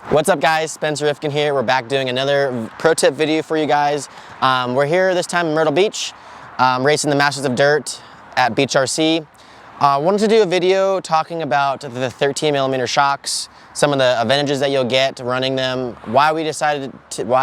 What's up guys, Spencer Rivkin here. We're back doing another pro tip video for you guys. We're here this time in Myrtle Beach, racing the Masters of Dirt at Beach RC. Wanted to do a video talking about the 13mm shocks, some of the advantages that you'll get running them, why we decided to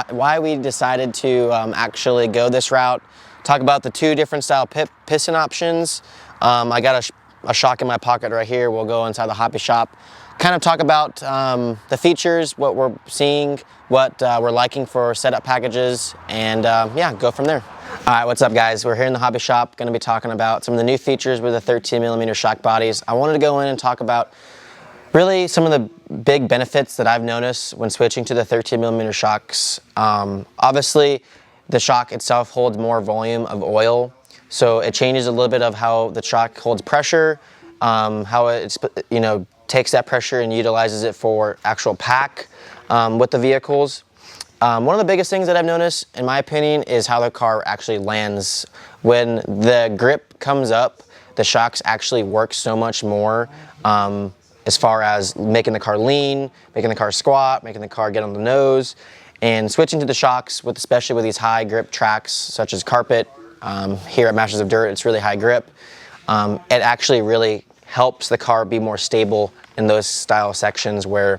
actually go this route, talk about the two different style piston options. I got a shock in my pocket right here. We'll go inside the hobby shop, kind of talk about the features, what we're seeing, what we're liking for setup packages, and yeah, go from there. All right, what's up guys? We're here in the hobby shop, going to be talking about some of the new features with the 13mm shock bodies. I wanted to go in and talk about really some of the big benefits that I've noticed when switching to the 13mm shocks. Obviously, the shock itself holds more volume of oil, so it changes a little bit of how the shock holds pressure, how it's, takes that pressure and utilizes it for actual pack with the vehicles. One of the biggest things that I've noticed, in my opinion, is how the car actually lands. When the grip comes up, the shocks actually work so much more as far as making the car lean, making the car squat, making the car get on the nose. And switching to the shocks, especially with these high grip tracks such as carpet, here at Masters of Dirt, it's really high grip. It actually really helps the car be more stable in those style sections where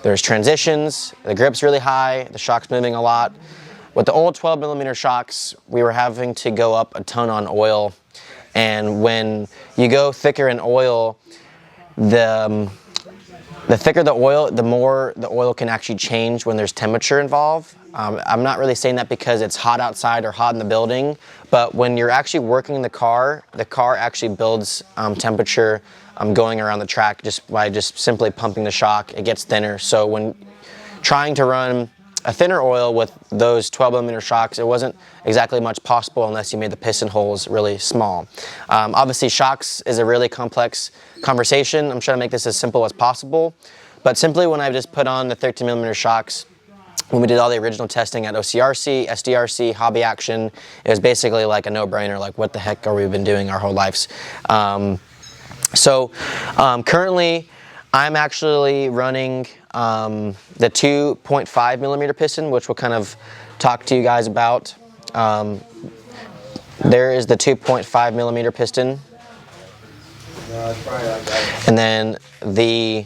there's transitions, the grip's really high, the shock's moving a lot. With the old 12mm shocks, we were having to go up a ton on oil, and when you go thicker in oil, the thicker the oil, the more the oil can actually change when there's temperature involved. I'm not really saying that because it's hot outside or hot in the building, but when you're actually working the car actually builds temperature going around the track just by simply pumping the shock. It gets thinner. So when trying to run a thinner oil with those 12mm shocks, it wasn't exactly much possible unless you made the piston holes really small. Obviously, shocks is a really complex conversation. I'm trying to make this as simple as possible, but simply when I just put on the 13mm shocks, when we did all the original testing at OCRC, SDRC, Hobby Action, it was basically like a no-brainer, like what the heck are we been doing our whole lives? Currently, I'm actually running the 2.5mm piston, which we'll kind of talk to you guys about. There is the 2.5mm piston. And then the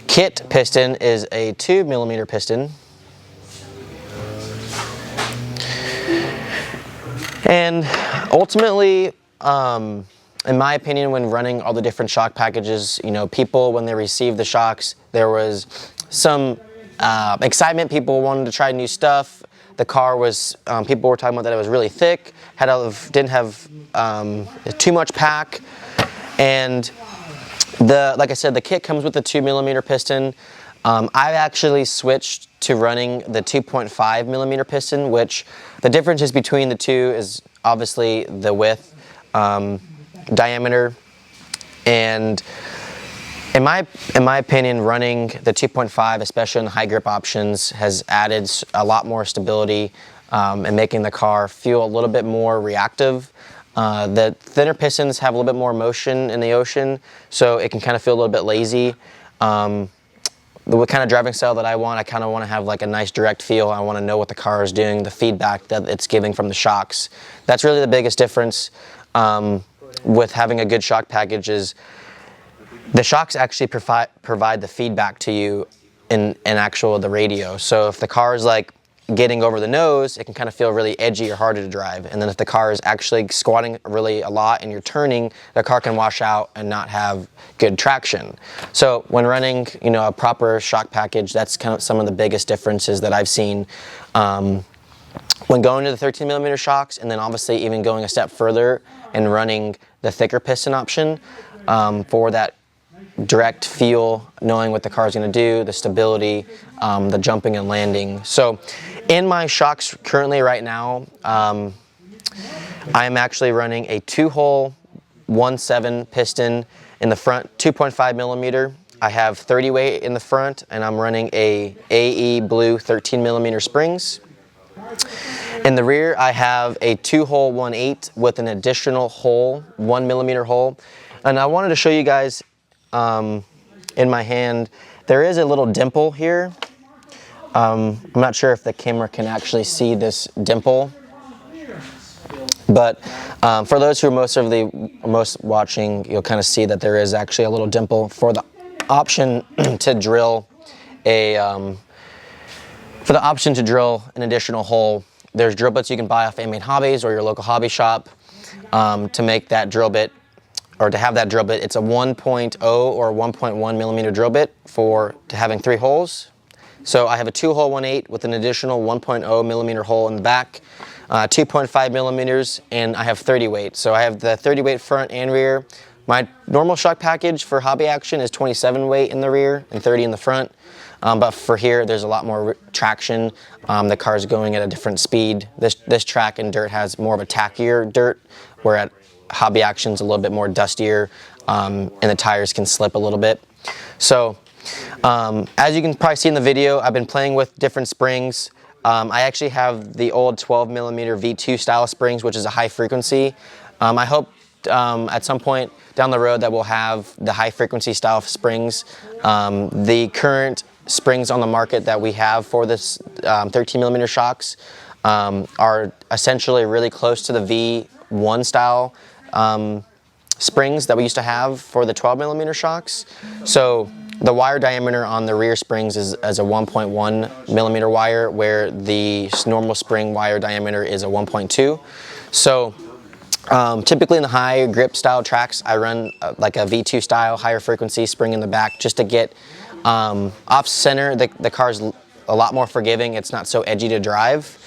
kit piston is a 2mm piston. And ultimately, in my opinion, when running all the different shock packages, people, when they received the shocks, there was some excitement. People wanted to try new stuff. The car was, people were talking about that it was really thick, didn't have too much pack. And like I said, the kit comes with the 2mm piston. I've actually switched to running the 2.5mm piston, which the differences between the two is obviously the width, diameter, and in my opinion, running the 2.5, especially in the high grip options, has added a lot more stability and making the car feel a little bit more reactive. The thinner pistons have a little bit more motion in the ocean, so it can kind of feel a little bit lazy. The kind of driving style that I kind of want to have like a nice direct feel. I want to know what the car is doing, the feedback that it's giving from the shocks. That's really the biggest difference with having a good shock package is the shocks actually provide the feedback to you in the radio. So if the car is like getting over the nose, it can kind of feel really edgy or harder to drive. And then if the car is actually squatting really a lot and you're turning, the car can wash out and not have good traction. So when running, a proper shock package, that's kind of some of the biggest differences that I've seen when going to the 13mm shocks, and then obviously even going a step further and running the thicker piston option for that direct feel, knowing what the car is going to do, the stability, the jumping and landing. So in my shocks currently right now, I'm actually running a 2-hole 1.7 piston in the front, 2.5mm. I have 30 weight in the front, and I'm running a AE Blue 13mm springs. In the rear, I have a 2-hole 1.8 with an additional hole, 1mm hole. And I wanted to show you guys in my hand, there is a little dimple here I'm not sure if the camera can actually see this dimple, but for those who are most watching, you'll kind of see that there is actually a little dimple for the option to drill an additional hole. There's drill bits you can buy off A-Main Hobbies or your local hobby shop to make that drill bit, or to have that drill bit. It's a 1.0 or 1.1 millimeter drill bit to having 3 holes. So I have a 2-hole 1/8 with an additional 1.0 millimeter hole in the back, 2.5 millimeters, and I have 30 weight. So I have the 30 weight front and rear. My normal shock package for hobby action is 27 weight in the rear and 30 in the front. But for here, there's a lot more traction. The car's going at a different speed. This track in dirt has more of a tackier dirt, where at hobby action's a little bit more dustier, and the tires can slip a little bit. So as you can probably see in the video, I've been playing with different springs. I actually have the old 12 millimeter V2 style springs, which is a high frequency. I hope at some point down the road that we'll have the high frequency style springs. The current springs on the market that we have for this 13 millimeter shocks are essentially really close to the V1 style springs that we used to have for the 12 millimeter shocks. So the wire diameter on the rear springs is a 1.1 millimeter wire, where the normal spring wire diameter is a 1.2. So typically in the high grip style tracks, I run like a V2 style higher frequency spring in the back, just to get off center. The car's a lot more forgiving. It's not so edgy to drive.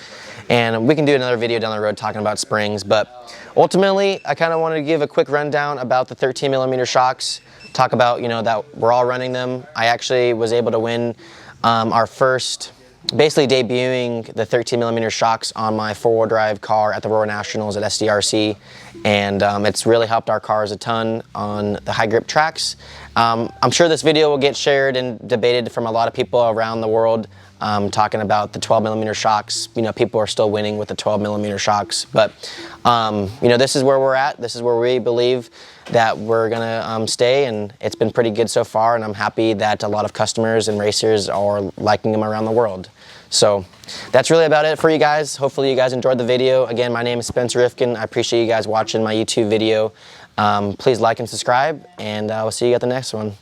And we can do another video down the road talking about springs, but ultimately I kind of wanted to give a quick rundown about the 13 millimeter shocks, talk about, that we're all running them. I actually was able to win our first, basically debuting the 13 millimeter shocks on my 4-wheel drive car at the Roar Nationals at SDRC, and it's really helped our cars a ton on the high grip tracks. I'm sure this video will get shared and debated from a lot of people around the world, talking about the 12 millimeter shocks. People are still winning with the 12 millimeter shocks, but this is where we're at. This is where we believe that we're gonna stay, and it's been pretty good so far, and I'm happy that a lot of customers and racers are liking them around the world. So that's really about it for you guys. Hopefully you guys enjoyed the video. Again, my name is Spencer Rivkin. I appreciate you guys watching my YouTube video. Please like and subscribe, and we'll see you at the next one.